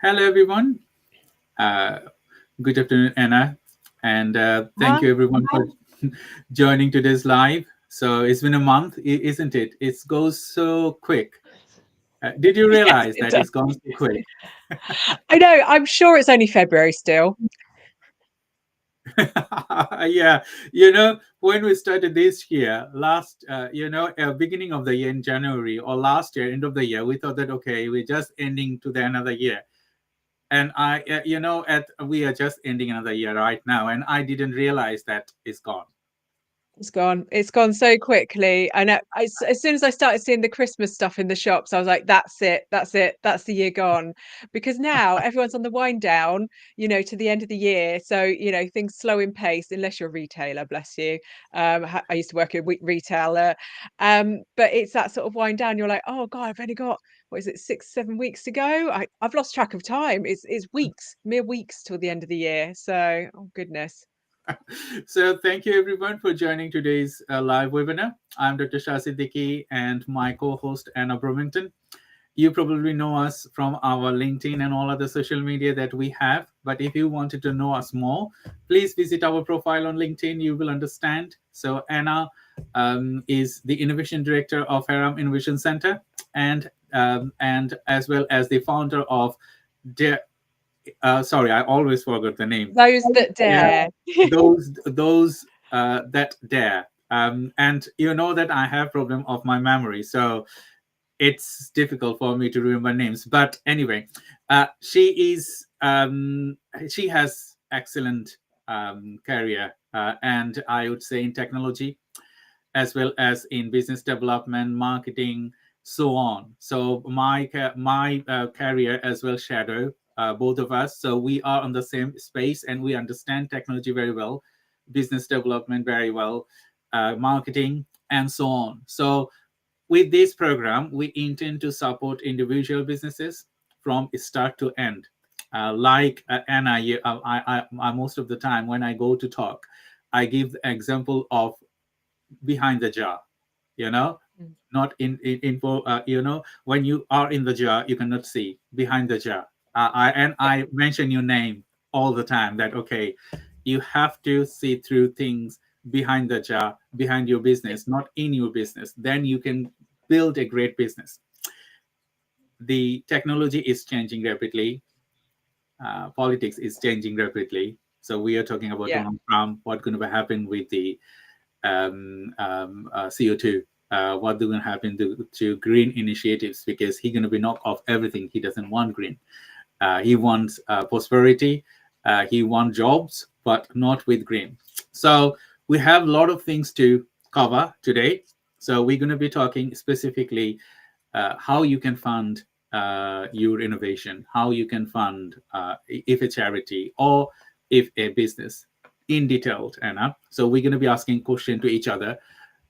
Hello, everyone. Uh, Good afternoon, Anna. And thank Huh? you, everyone, for joining today's live. So it's been a month, isn't it? It goes so quick. Did you Yes, realize it that does. it's gone so quick? I know. I'm sure it's only February still. Yeah, when we started this year, beginning of the year in January or last year, end of the year, we thought that, okay, we're just ending to the another year. And we are just ending another year right now, and I didn't realize that it's gone. It's gone. It's gone so quickly. I know. As soon as I started seeing the Christmas stuff in the shops, I was like, "That's it. That's it. That's the year gone." Because now everyone's on the wind down, to the end of the year. So things slow in pace, unless you're a retailer. Bless you. I used to work in retailer, but it's that sort of wind down. You're like, "Oh God, I've only got what is it, 6, 7 weeks to go? I've lost track of time. It's weeks, mere weeks till the end of the year. So, oh goodness." So thank you everyone for joining today's live webinar. I'm Dr. Shah Siddiqui and my co-host Anna Bravingtone. You probably know us from our LinkedIn and all other social media that we have. But if you wanted to know us more, please visit our profile on LinkedIn. You will understand. So Anna is the innovation director of Aram Innovation Center, and as well as the founder of sorry, I always forgot the name. Those that Yeah, dare. those that dare. And you know that I have problem of my memory, so it's difficult for me to remember names. But anyway, she has excellent career, and I would say in technology as well as in business development, marketing, so on. So my career as well shadow both of us. So we are on the same space and we understand technology very well, business development very well, marketing, and so on. So with this program, we intend to support individual businesses from start to end. Anna, most of the time when I go to talk, I give the example of behind the jar. You know, Mm. not info. When you are in the jar, you cannot see behind the jar. I mention your name all the time. That okay, you have to see through things behind the jar, behind your Yeah. business, not in your business. Then you can build a great business. The technology is changing rapidly. Politics is changing rapidly. So we are talking about Yeah. Donald Trump. What's going to happen with the CO2? What's going to happen to green initiatives? Because he's going to be knock off everything. He doesn't want green. He wants prosperity. He wants jobs, but not with green. So we have a lot of things to cover today. So we're going to be talking specifically how you can fund your innovation, how you can fund if a charity or if a business in detail, Anna. So we're going to be asking question to each other.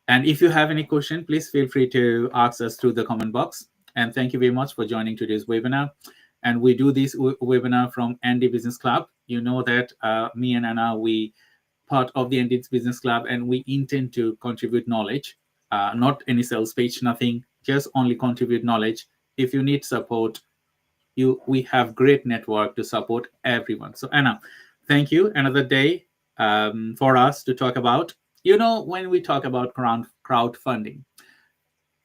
And if you have any question, please feel free to ask us through the comment box. And thank you very much for joining today's webinar. And we do this webinar from Andy Business Club. You know that me and Anna, we part of the Andy's Business Club, and we intend to contribute knowledge, not any sales page, nothing, just only contribute knowledge. If you need support, we have great network to support everyone. So Anna, thank you. Another day for us to talk about. When we talk about crowdfunding,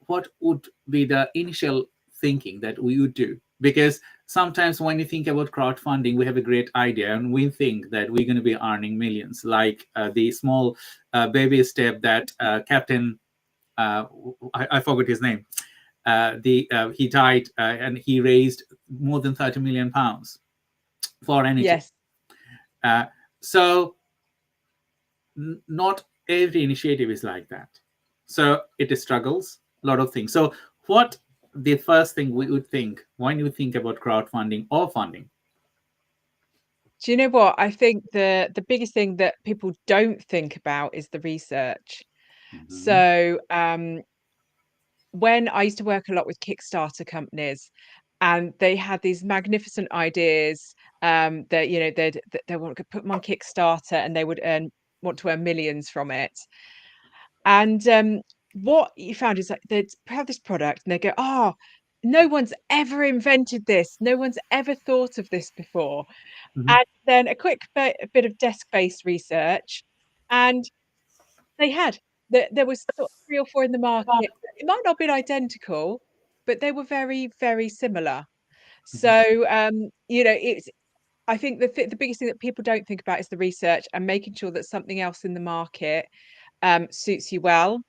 what would be the initial thinking that we would do? Because sometimes when you think about crowdfunding, we have a great idea and we think that we're going to be earning millions, like the small baby step that Captain, uh, I forgot his name. He died and he raised more than 30 million pounds for NHS. Yes. Uh, so not every initiative is like that. So it struggles a lot of things. So what the first thing we would think when you think about crowdfunding or funding? Do you know what? I think the biggest thing that people don't think about is the research. Mhm. So when I used to work a lot with Kickstarter companies, and they had these magnificent ideas, that they want to put them on Kickstarter, and they would want to earn millions from it. And what you found is that they'd have this product and they go, oh, no one's ever invented this. No one's ever thought of this before. Mhm. And then a quick bit of desk-based research, and they had there was sort of 3 or 4 in the market. It might not have been identical, but they were very, very similar. Mhm. So, it's I think the biggest thing that people don't think about is the research and making sure that something else in the market suits you well.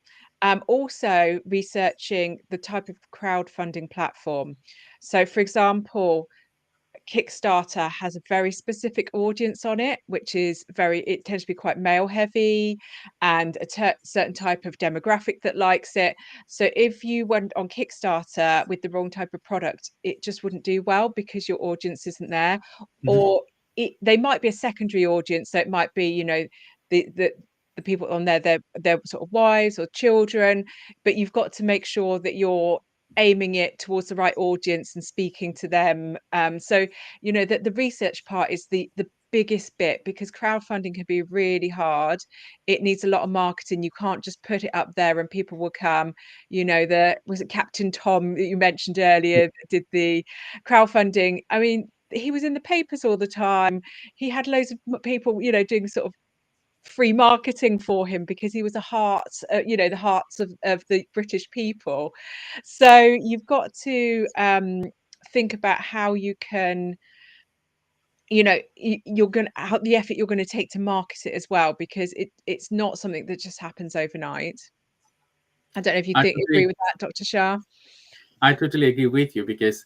Also researching the type of crowdfunding platform. So, for example, Kickstarter has a very specific audience on it, which is it tends to be quite male heavy and a certain type of demographic that likes it. So if you went on Kickstarter with the wrong type of product, it just wouldn't do well because your audience isn't there. Mhm. Or they might be a secondary audience. So it might be, the the the people on there, they're sort of wives or children, but you've got to make sure that you're aiming it towards the right audience and speaking to them. So that the research part is the biggest bit, because crowdfunding can be really hard. It needs a lot of marketing. You can't just put it up there and people will come. Was it Captain Tom that you mentioned earlier that did the crowdfunding? I mean, he was in the papers all the time. He had loads of people, doing sort of free marketing for him because he was the hearts of the British people. So you've got to think about how you can, you're going to how the effort you're going to take to market it as well, because it's not something that just happens overnight. I don't know if you I agree totally, with that, Dr. Shah. I totally agree with you because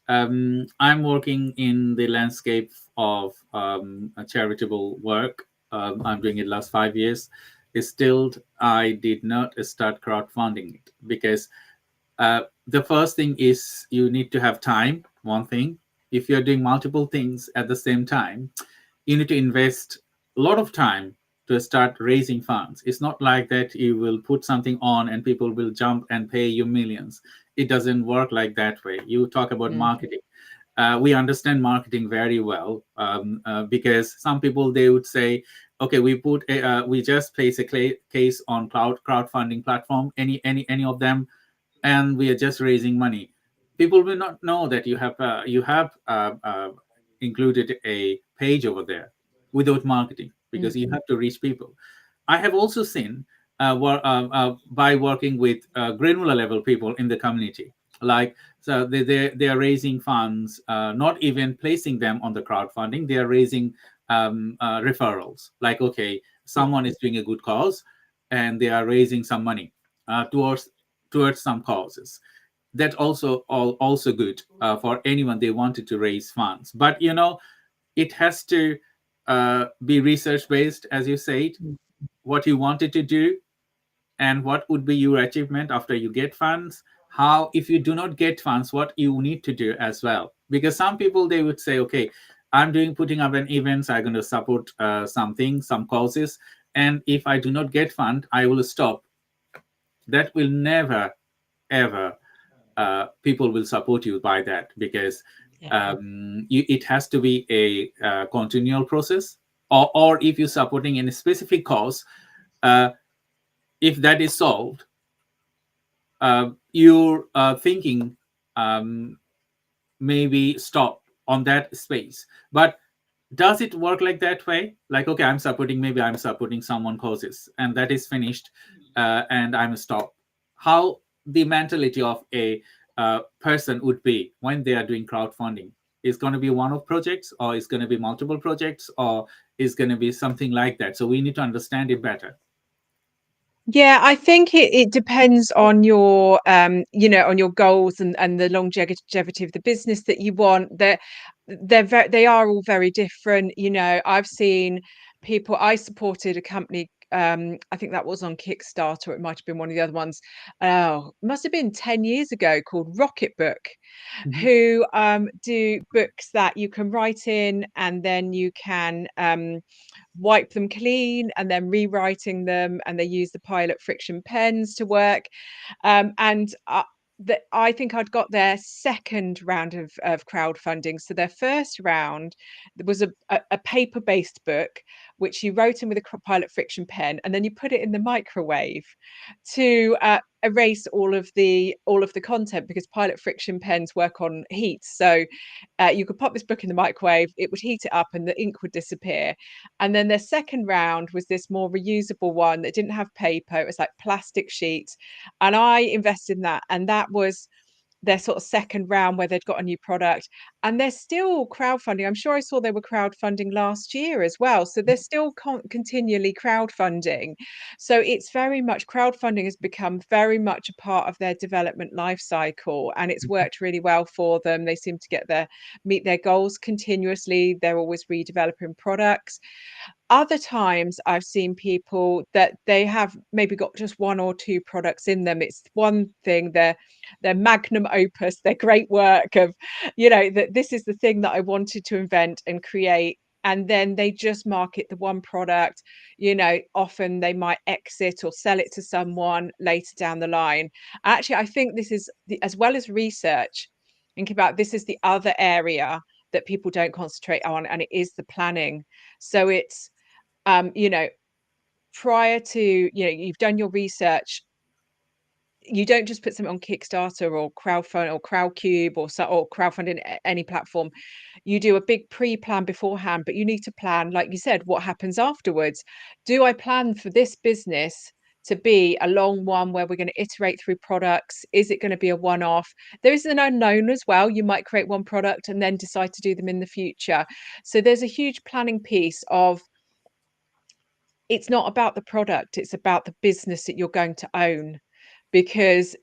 I'm working in the landscape of a charitable work. I'm doing it last 5 years. Still, I did not start crowdfunding it because the first thing is you need to have time. One thing, if you're doing multiple things at the same time, you need to invest a lot of time to start raising funds. It's not like that you will put something on and people will jump and pay you millions. It doesn't work like that way. You talk about Mm, marketing. We understand marketing very well because some people they would say, okay, we just place a case on crowdfunding platform, any of them, and we are just raising money. People will not know that you have included a page over there without marketing because mm, you have to reach people. I have also seen by working with granular level people in the community, like so they are raising funds, not even placing them on the crowdfunding. They are raising referrals. Like, okay, yeah. someone is doing a good cause, and they are raising some money towards some causes. That also good for anyone they wanted to raise funds. But it has to be research based, as you said, Mm. what you wanted to do and what would be your achievement after you get funds. How, if you do not get funds, what you need to do as well. Because some people they would say, okay, I'm doing putting up an events, I'm going to support something, some causes, and if I do not get fund, I will stop. That will never ever people will support you by that because Yeah. it has to be a continual process. Or if you're supporting any specific cause, uh, if that is solved, you're thinking um, maybe stop on that space. But does it work like that way? Like, okay, maybe I'm supporting someone causes and that is finished, and I'm stop. How the mentality of a person would be when they are doing crowdfunding is going to be one of projects, or is going to be multiple projects, or is going to be something like that. So we need to understand it better. Yeah, I think it depends on your on your goals and the longevity of the business that you want. They are all very different. I've seen people. I supported a company. I think that was on Kickstarter. It might have been one of the other ones. Oh, it must have been 10 years ago, called Rocketbook, Mhm. who do books that you can write in and then you can wipe them clean and then rewriting them, and they use the Pilot friction pens to work. And I think I'd got their second round of crowdfunding. So their first round was a paper-based book, which you wrote in with a Pilot friction pen, and then you put it in the microwave to erase all of the content, because pilot friction pens work on heat. So you could pop this book in the microwave, it would heat it up and the ink would disappear. And then their second round was this more reusable one that didn't have paper, it was like plastic sheets, and I invested in that, and that was their sort of second round where they'd got a new product. And they're still crowdfunding. I'm sure I saw they were crowdfunding last year as well, so they're still continually crowdfunding. So it's very much, crowdfunding has become very much a part of their development life cycle, and it's worked really well for them. They seem to meet their goals continuously, they're always redeveloping products. Other times I've seen people that they have maybe got just one or two products in them. It's one thing, their magnum opus, their great work of, that this is the thing that I wanted to invent and create. And then they just market the one product. Often they might exit or sell it to someone later down the line. Actually, I think this is as well as research, think about, this is the other area that people don't concentrate on, and it is the planning. So it's prior to, you've done your research, you don't just put something on Kickstarter or crowdfund or Crowdcube or crowdfunding any platform. You do a big pre-plan beforehand, but you need to plan, like you said, what happens afterwards. Do I plan for this business to be a long one where we're going to iterate through products? Is it going to be a one-off? There is an unknown as well. You might create one product and then decide to do them in the future. So there's a huge planning piece of, it's not about the product, it's about the business that you're going to own. Because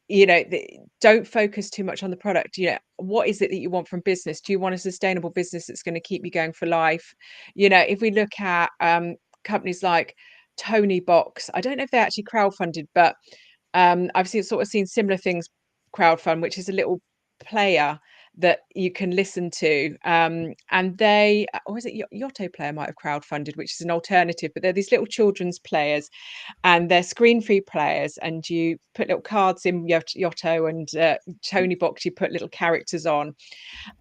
don't focus too much on the product. What is it that you want from business? Do you want a sustainable business that's going to keep you going for life? If we look at companies like Tonybox, I don't know if they actually crowdfunded, but I've seen similar things crowdfund, which is a little player that you can listen to, and they, or is it Yotto Player might have crowdfunded, which is an alternative, but they're these little children's players, and they're screen-free players, and you put little cards in Yotto, and Tonybox you put little characters on,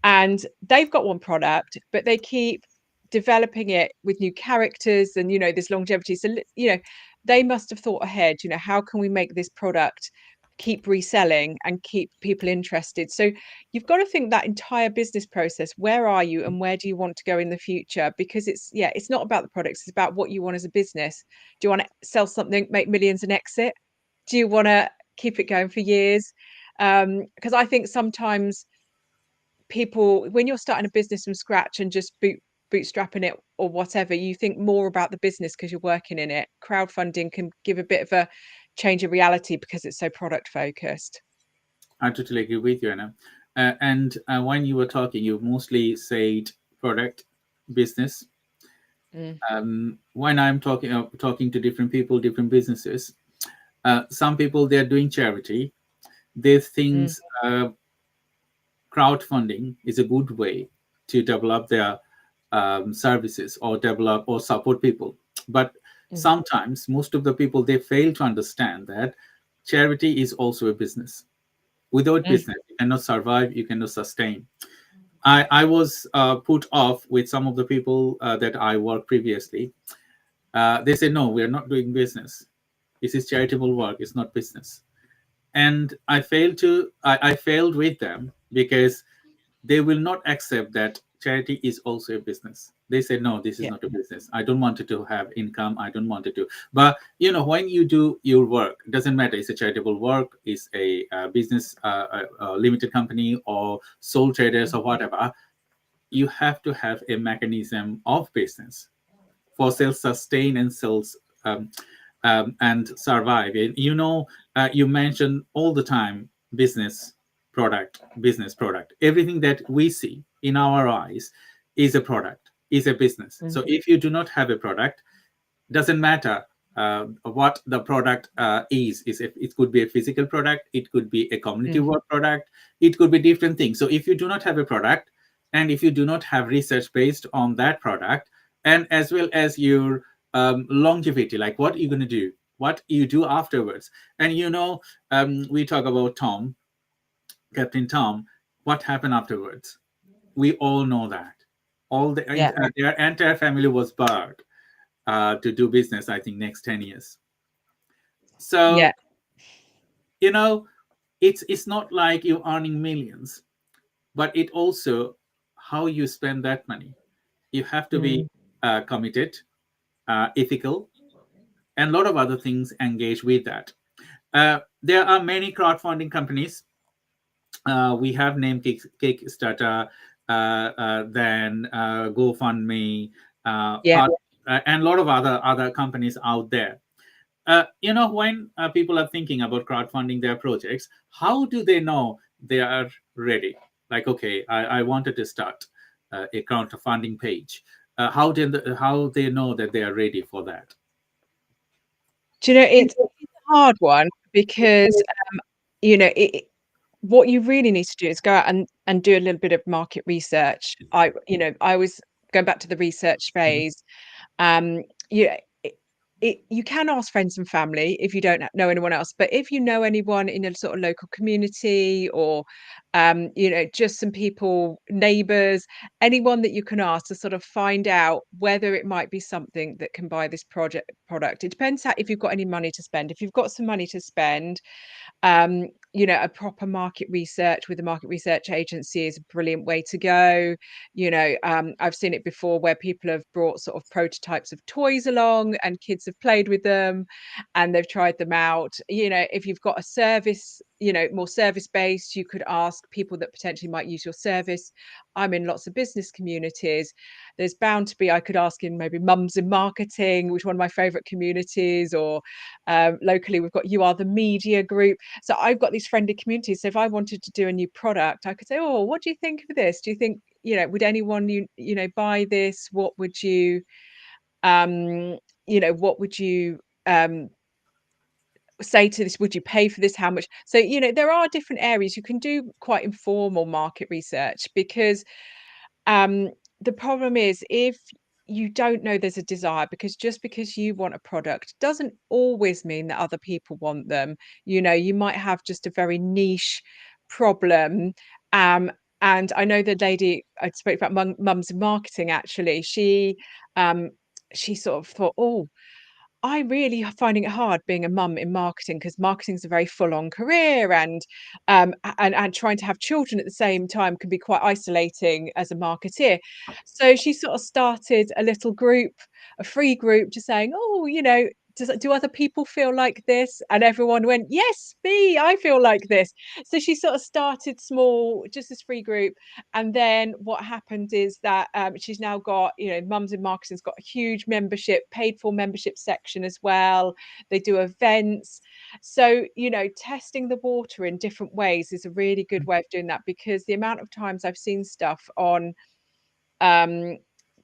and they've got one product, but they keep developing it with new characters, and there's longevity. So they must have thought ahead, how can we make this product keep reselling and keep people interested? So you've got to think that entire business process. Where are you and where do you want to go in the future? Because it's not about the products, it's about what you want as a business. Do you want to sell something, make millions and exit? Do you want to keep it going for years? Because I think sometimes people, when you're starting a business from scratch and just bootstrapping it or whatever, you think more about the business because you're working in it. Crowdfunding can give a bit of a change of reality because it's so product focused. I totally agree with you, Anna. And when you were talking, you mostly said product, business. When I'm talking to different people, different businesses, some people, they're doing charity. They think crowdfunding is a good way to develop their services or develop or support people. But sometimes most of the people, they fail to understand that charity is also a business. Without business, you cannot survive, you cannot sustain. I was put off with some of the people that I worked previously. They said, no, we are not doing business. This is charitable work, it's not business. And I failed with them because they will not accept that charity is also a business. They say, no, this is not a business. I don't want it to have income. I don't want it to. But, when you do your work, it doesn't matter. It's a charitable work, it's a business, a limited company or sole traders or whatever. You have to have a mechanism of business for self-sustain and and survive. You mention all the time business product. Everything that we see in our eyes is a product, is a business. So if you do not have a product, doesn't matter what the product is. It could be a physical product, it could be a community work product, it could be different things. So if you do not have a product, and if you do not have research based on that product, and as well as your longevity, like what you're going to do, what you do afterwards. And we talk about Captain Tom, what happened afterwards? We all know that. Their entire family was barred to do business, I think, next 10 years. So you know, it's not like you're earning millions, but it also how you spend that money. You have to be Mm. committed, ethical, and a lot of other things engage with that. There are many crowdfunding companies. We have named Kickstarter, then GoFundMe, Yeah. and a lot of other companies out there. When people are thinking about crowdfunding their projects, how do they know they are ready? Like, okay, I wanted to start a crowdfunding page. How they know that they are ready for that? Do you know, it's a hard one because what you really need to do is go out and do a little bit of market research. I was going back to the research Mhm. phase. Um, you you can ask friends and family if you don't know anyone else, but if you know anyone in a sort of local community or just some people, neighbors, anyone that you can ask to sort of find out whether it might be something that can buy this product. It depends how, if you've got any money to spend. If you've got some money to spend, a proper market research with a market research agency is a brilliant way to go. I've seen it before where people have brought sort of prototypes of toys along and kids have played with them and they've tried them out. If you've got a service, more service based, you could ask people that potentially might use your service. I'm in lots of business communities. There's bound to be, I could ask in maybe Mums in Marketing, which is one of my favorite communities, or locally we've got You Are the Media group. So I've got these friendly communities. So if I wanted to do a new product, I could say, oh, what do you think of this? Do you think, would anyone buy this? What would you what would you say to this? Would you pay for this? How much? So there are different areas you can do quite informal market research, because um, the problem is if you don't know there's a desire, because just because you want a product doesn't always mean that other people want them. You might have just a very niche problem. Um, and I know the lady I spoke about, Mums in Marketing, actually, um, she sort of thought, oh, I really finding it hard being a mum in marketing, because marketing is a very full-on career, and and trying to have children at the same time can be quite isolating as a marketeer. So she sort of started a little group, a free group, just saying, "Oh, do other people feel like this?" And everyone went, "Yes, me, I feel like this." So she sort of started small, just this free group, and then what happened is that she's now got, Mums in Marketing's got a huge membership, paid for membership section as well. They do events. So, testing the water in different ways is a really good way of doing that, because the amount of times I've seen stuff on um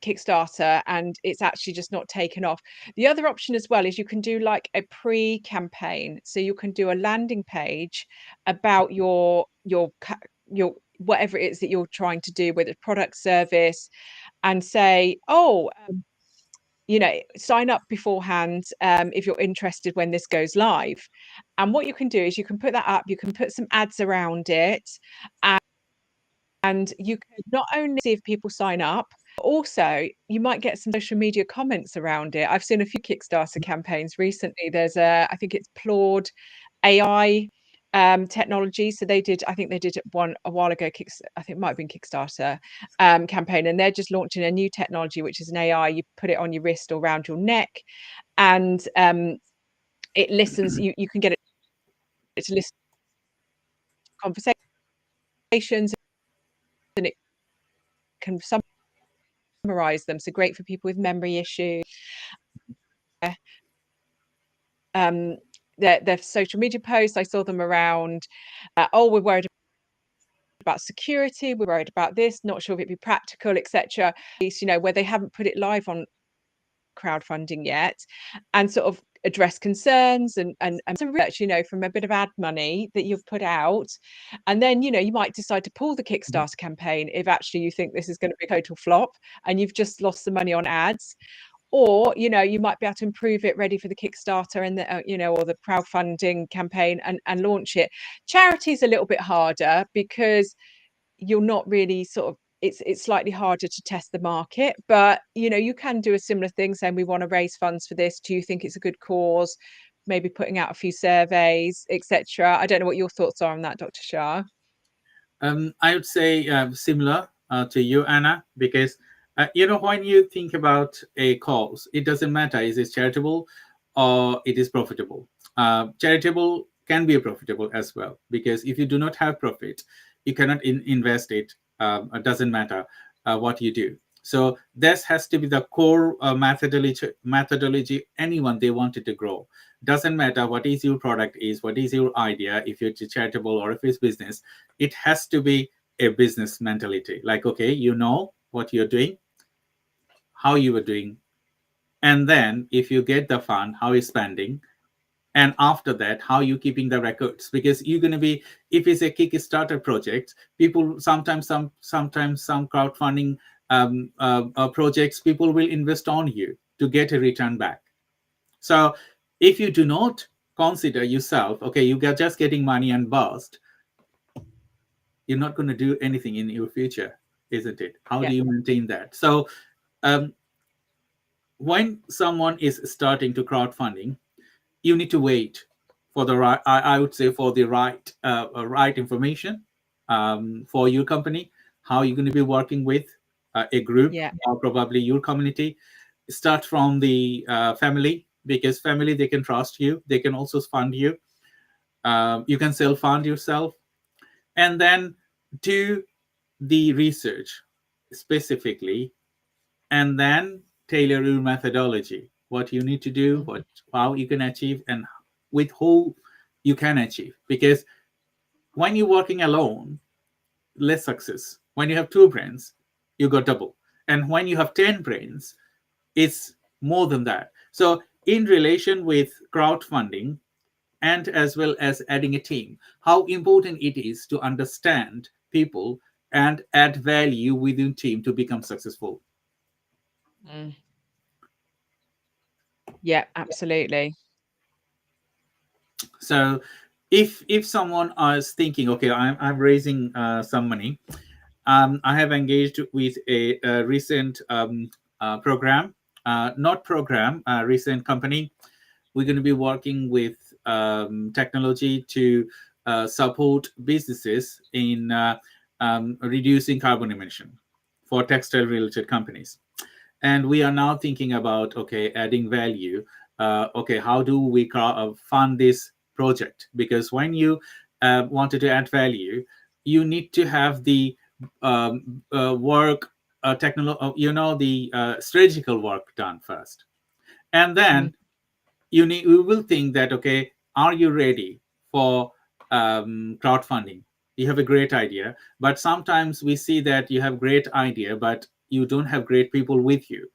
Kickstarter and it's actually just not taken off. The other option as well is you can do like a pre-campaign. So you can do a landing page about your whatever it is that you're trying to do, whether it's product, service, and say, oh, sign up beforehand if you're interested when this goes live. And what you can do is you can put that up, you can put some ads around it, and you can not only see if people sign up, but also you might get some social media comments around it. I've seen a few Kickstarter campaigns recently. There's I think it's Claude AI technology. So I think they did it one a while ago. I think it might have been Kickstarter campaign, and they're just launching a new technology, which is an AI. You put it on your wrist or around your neck, and it listens. You can get it to listen to conversations, and it can summarize them. So great for people with memory issues. Um, their social media posts, I saw them around, oh, we're worried about security, we're worried about this, not sure if it'd be practical, etc. Where they haven't put it live on crowdfunding yet, and sort of address concerns and some research, from a bit of ad money that you've put out. And then, you might decide to pull the Kickstarter campaign if actually you think this is going to be a total flop and you've just lost the money on ads. Or you might be able to improve it, ready for the Kickstarter and the or the crowdfunding campaign, and launch it. Charity is a little bit harder because you're not really sort of, it's slightly harder to test the market, but you can do a similar thing saying, we want to raise funds for this, do you think it's a good cause? maybe putting out a few surveys, etc. I don't know what your thoughts are on that, Dr. Shah. I would say similar to you, Anna, because when you think about a cause, it doesn't matter is it charitable or it is profitable. Charitable can be profitable as well, because if you do not have profit, you cannot invest it. It doesn't matter what you do. So this has to be the core methodology. Anyone they wanted to grow, doesn't matter what is your product is, what is your idea, if it's charitable or if it's business, it has to be a business mentality. Like, okay, you know what you're doing, how you are doing, and then if you get the fund, how you're spending, and after that, how you keeping the records. Because you're going to be, if it's a Kickstarter project, people sometimes some crowdfunding projects, people will invest on you to get a return back. So if you do not consider yourself, okay, you are just getting money and bust, you're not going to do anything in your future, isn't it? How Yeah. do you maintain that? So um, when someone is starting to crowdfunding, you need to wait for the right, I would say, for the right information for your company, how you're going to be working with a group Yeah. or probably your community. Start from the family, because family, they can trust you, they can also fund you. You can self fund yourself, and then do the research specifically, and then tailor your methodology, what you need to do, Mm. what how you can achieve, and with who you can achieve. Because when you're working alone, less success. When you have two brains, you got double. And when you have 10 brains, it's more than that. So in relation with crowdfunding, and as well as adding a team, how important it is to understand people and add value within team to become successful. Mm. Yeah, absolutely. So if someone is thinking, okay, I'm raising some money, I have engaged with a recent program, not program, recent company. We're going to be working with technology to support businesses in reducing carbon emission for textile related companies. And we are now thinking about, okay, adding value. Okay, how do we fund this project? Because when you wanted to add value, you need to have the work, the strategical work done first, and Mm. then we will think that, okay, are you ready for crowdfunding? You have a great idea, but sometimes we see that you have great idea, but you don't have great people with you,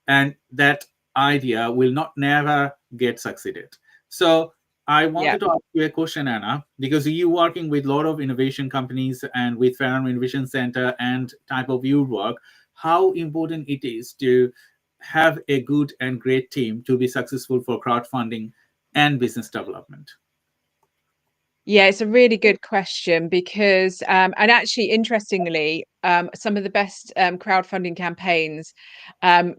and that idea will not never get succeeded. So I Yeah. wanted to ask you a question, Anna, because you working with a lot of innovation companies and with Farnham Innovation Center and type of your work, how important it is to have a good and great team to be successful for crowdfunding and business development. Yeah, it's a really good question because, and actually, interestingly, some of the best crowdfunding campaigns,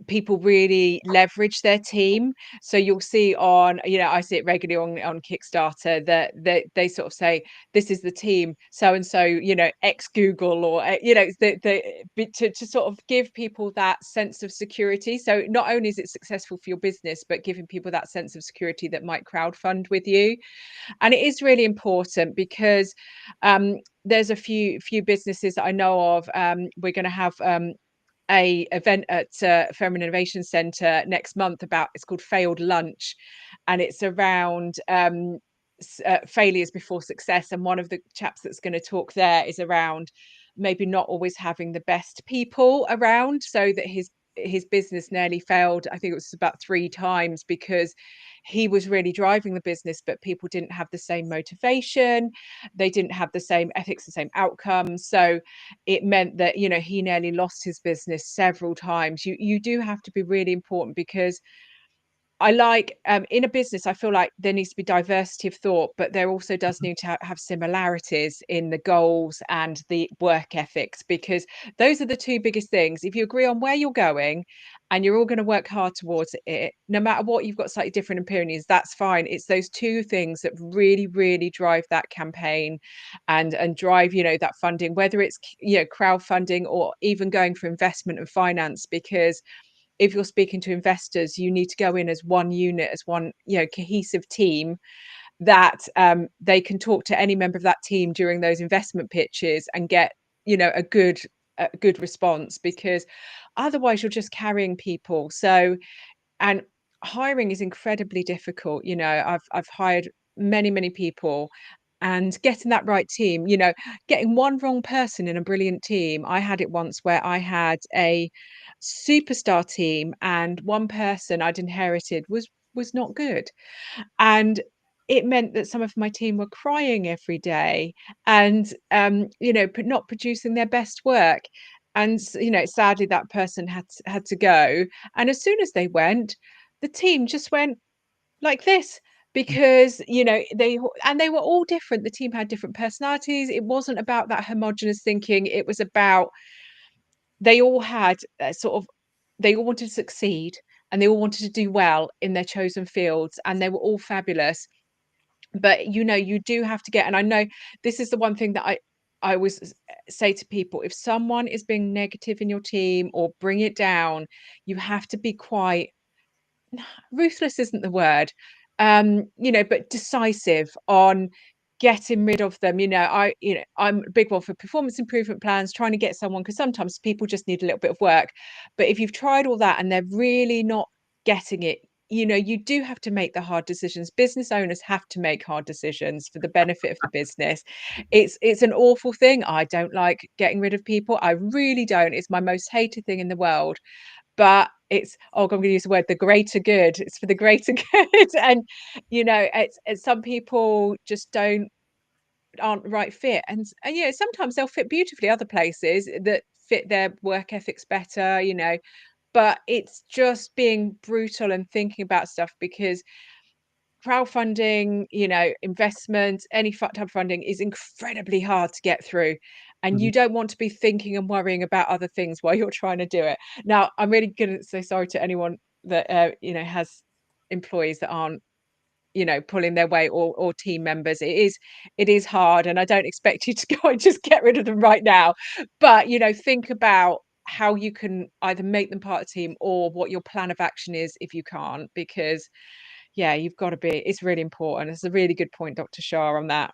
people really leverage their team. So you'll see on, I see it regularly on Kickstarter that they sort of say, "This is the team, so and so, ex Google," or to sort of give people that sense of security. So not only is it successful for your business, but giving people that sense of security that might crowdfund with you. And it is really important because there's a few businesses that I know of. We're going to have a event at Feminine Innovation Centre next month about, it's called Failed Lunch, and it's around failures before success. And one of the chaps that's going to talk there is around maybe not always having the best people around, so that his business nearly failed. I think it was about 3 times because he was really driving the business, but people didn't have the same motivation, they didn't have the same ethics, the same outcomes. So it meant that he nearly lost his business several times. You do have to be really important, because I like, in a business, I feel like there needs to be diversity of thought, but there also does need to have similarities in the goals and the work ethics, because those are the two biggest things. If you agree on where you're going and you're all going to work hard towards it, no matter what. You've got slightly different opinions, that's fine. It's those two things that really, really drive that campaign and drive, you know, that funding, whether it's, you know, crowdfunding or even going for investment and finance. Because if you're speaking to investors, you need to go in as one unit, as one, you know, cohesive team, that they can talk to any member of that team during those investment pitches and get, you know, a good response. Because otherwise you're just carrying people. So, and hiring is incredibly difficult. You know, I've hired many people, and getting that right team, you know, getting one wrong person in a brilliant team. I had it once where I had a superstar team, and one person I'd inherited was not good. And it meant that some of my team were crying every day, and you know, not producing their best work. And you know, sadly that person had to go. And as soon as they went, the team just went like this, because you know, they were all different. The team had different personalities. It wasn't about that homogenous thinking. It was about, they all had sort of, they all wanted to succeed, and they all wanted to do well in their chosen fields, and they were all fabulous. But you know, you do have to get, and I know this is the one thing that I always say to people: if someone is being negative in your team or bring it down, you have to be quite, ruthless isn't the word, you know, but decisive on getting rid of them. You know, I'm a big one for performance improvement plans, trying to get someone, because sometimes people just need a little bit of work. But if you've tried all that and they're really not getting it, you know, you do have to make the hard decisions. Business owners have to make hard decisions for the benefit of the business. It's an awful thing. I don't like getting rid of people. I really don't. It's my most hated thing in the world. But it's, oh God, I'm going to use the word, the greater good. It's for the greater good. And you know, it's some people just aren't the right fit. And yeah, sometimes they'll fit beautifully other places that fit their work ethics better, you know. But it's just being brutal and thinking about stuff. Because crowdfunding, you know, investment, any type of funding is incredibly hard to get through. And you Mhm. don't want to be thinking and worrying about other things while you're trying to do it. Now, I'm really going to say sorry to anyone that, you know, has employees that aren't, you know, pulling their weight, or team members. It is hard. And I don't expect you to go and just get rid of them right now. But, you know, think about how you can either make them part of the team, or what your plan of action is if you can't. Because yeah, you've got to be, it's really important. It's a really good point, Dr. Shah, on that.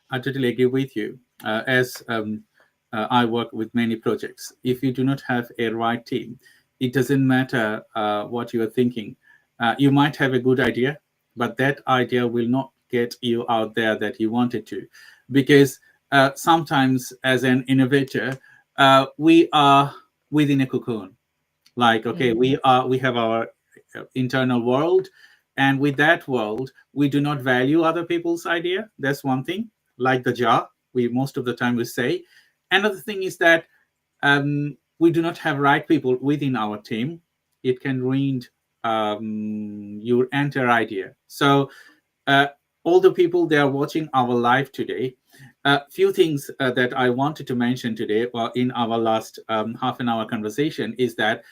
I totally agree with you. As I work with many projects, if you do not have a right team, it doesn't matter what you are thinking. You might have a good idea, but that idea will not get you out there that you wanted to. Because sometimes, as an innovator, we are within a cocoon. Like, okay, Mm. we have our internal world, and with that world we do not value other people's idea. That's one thing. Like the jar, we most of the time we say. Another thing is that we do not have right people within our team. It can ruin your entire idea. So uh, all the people they are watching our live today, a few things that I wanted to mention today, in our last half an hour conversation, is that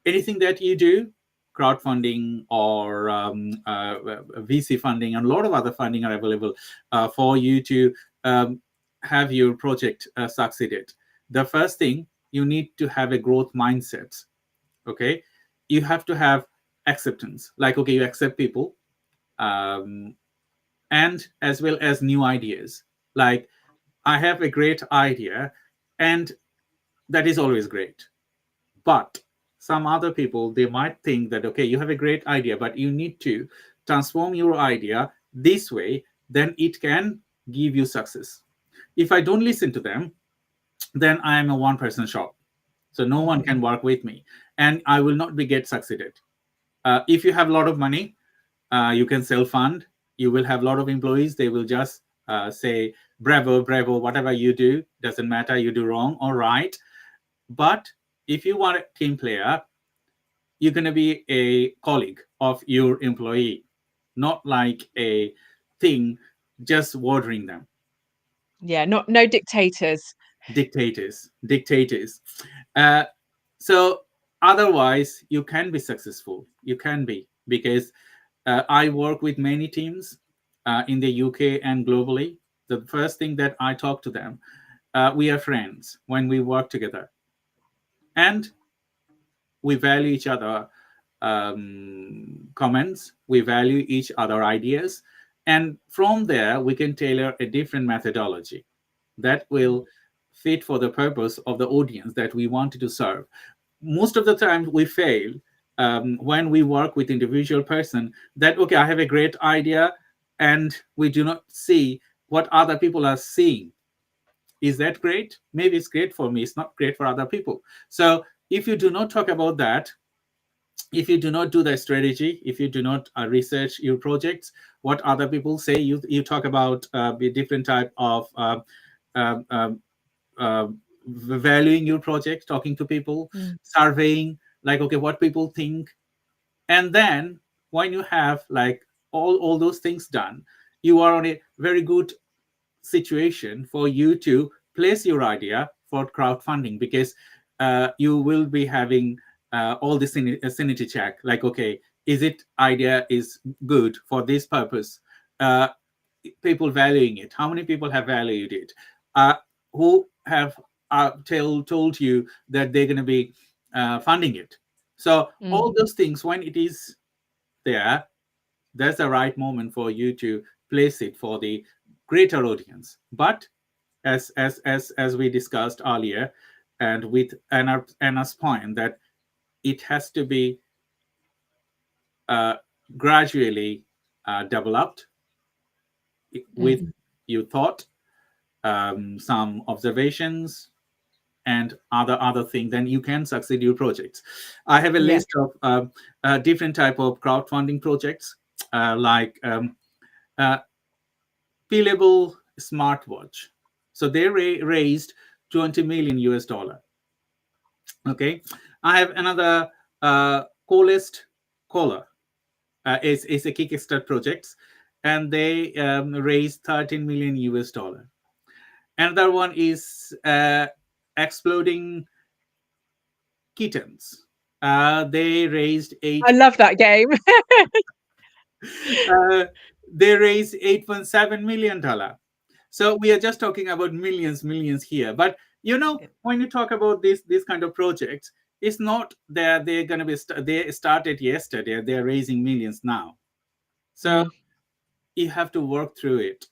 anything that you do, crowdfunding or VC funding, and a lot of other funding are available for you to um, have your project succeeded. The first thing, you need to have a growth mindset. Okay, you have to have acceptance. Like, okay, you accept people, um, and as well as new ideas. Like, I have a great idea, and that is always great. But some other people, they might think that, okay, you have a great idea, but you need to transform your idea this way, then it can give you success. If I don't listen to them, then I am a one person shop. So no one Mm-hmm. can work with me, and I will not be get succeeded. If you have a lot of money, you can self fund. You will have a lot of employees. They will just say, bravo, bravo, whatever you do, doesn't matter, you do wrong or right. But if you want a team player, you're going to be a colleague of your employee, not like a thing just ordering them. Yeah, not, no dictators. Dictators. Uh, so Otherwise, you can be successful. You can be, because I work with many teams in the UK and globally. The first thing that I talk to them, we are friends when we work together, and we value each other comments, we value each other ideas, and from there we can tailor a different methodology that will fit for the purpose of the audience that we wanted to serve. Most of the time we fail when we work with individual person, that okay, I have a great idea, and we do not see what other people are seeing. Is that great? Maybe it's great for me, it's not great for other people. So if you do not talk about that, if you do not do the strategy, if you do not research your projects, what other people say, you talk about the different type of um, um, uh, valuing your project, talking to people, Mm. surveying, like okay, what people think. And then when you have like all those things done, you are on a very good situation for you to place your idea for crowdfunding, because you will be having all this sanity check, like okay, is it idea is good for this purpose, uh, people valuing it, how many people have valued it, uh, who have told you that they're going to be funding it. So Mm. all those things, when it is there, that's the right moment for you to place it for the greater audience. But as we discussed earlier, and with Anna's point, that it has to be uh, gradually developed with Mm. your thought, some observations, and other things, then you can succeed your projects. I have a Yeah. list of different type of crowdfunding projects, like uh, Peelable smartwatch. So they raised 20 million US dollar. Okay, I have another coolest collar. It's a Kickstarter project, and they raised 13 million US dollar. Another one is exploding kittens. They raised I love that game. uh, they raised $8.7 million. So we are just talking about millions here. But when you talk about this kind of projects, it's not that they're going to be they started yesterday. They're raising millions now. So Mm. you have to work through it.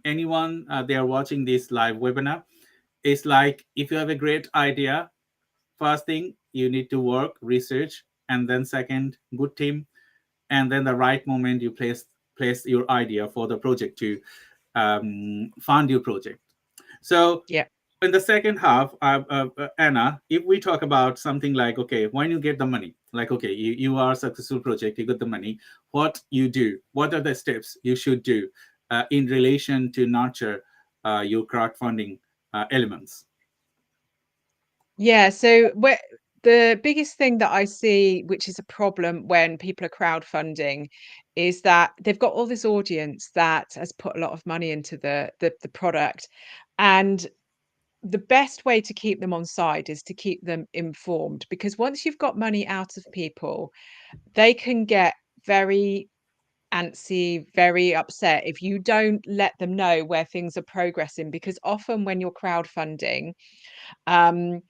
Anyone they are watching this live webinar, it's like if you have a great idea, first thing you need to work, research, and then second, good team, and then the right moment you place your idea for the project to fund your project. So Yeah. in the second half, Anna, if we talk about something like, okay, when you get the money, like, okay, you are a successful project, you got the money, what you do, what are the steps you should do in relation to nurture your crowdfunding elements? Yeah. So the biggest thing that I see, which is a problem when people are crowdfunding, is that they've got all this audience that has put a lot of money into the product. And the best way to keep them on side is to keep them informed, because once you've got money out of people, they can get very antsy, very upset if you don't let them know where things are progressing. Because often when you're crowdfunding, um,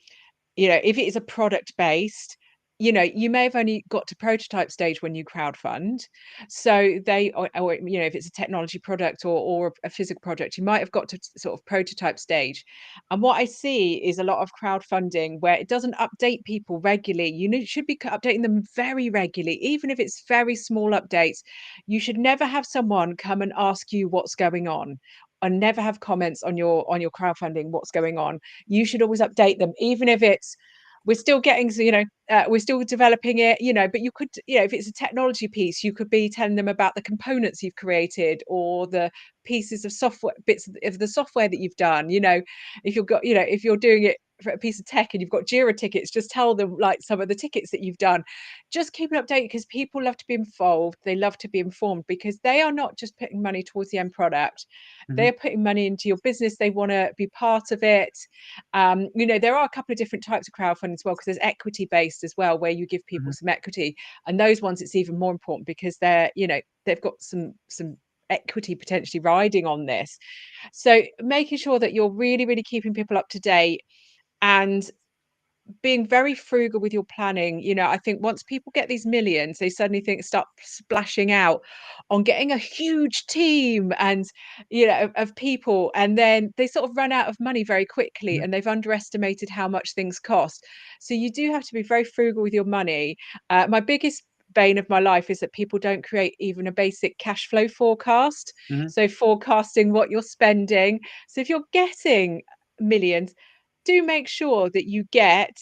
if it is a product based, you may have only got to prototype stage when you crowdfund. So or if it's a technology product or a physical product, you might have got to sort of prototype stage. And what I see is a lot of crowdfunding where it doesn't update people regularly. Should be updating them very regularly, even if it's very small updates. You should never have someone come and ask you what's going on, and never have comments on your crowdfunding what's going on. You should always update them, even if it's we're still getting, we're still developing it, but you could, if it's a technology piece, you could be telling them about the components you've created, or the pieces of software, bits of the software that you've done, if you've got, if you're doing it for a piece of tech and you've got Jira tickets, just tell them like some of the tickets that you've done. Just keep an update, because people love to be involved. They love to be informed, because they are not just putting money towards the end product. They Mhm. are putting money into your business. They want to be part of it. There are a couple of different types of crowdfunding as well, because there's equity based as well, where you give people Mhm. some equity, and those ones it's even more important, because they've got some equity potentially riding on this. So making sure that you're really, really keeping people up to date, and being very frugal with your planning. I think once people get these millions, they suddenly start splashing out on getting a huge team and of people, and then they sort of run out of money very quickly, Mhm. and they've underestimated how much things cost. So you do have to be very frugal with your money. My biggest bane of my life is that people don't create even a basic cash flow forecast. Mhm. So forecasting what you're spending. So if you're getting millions, do make sure that you get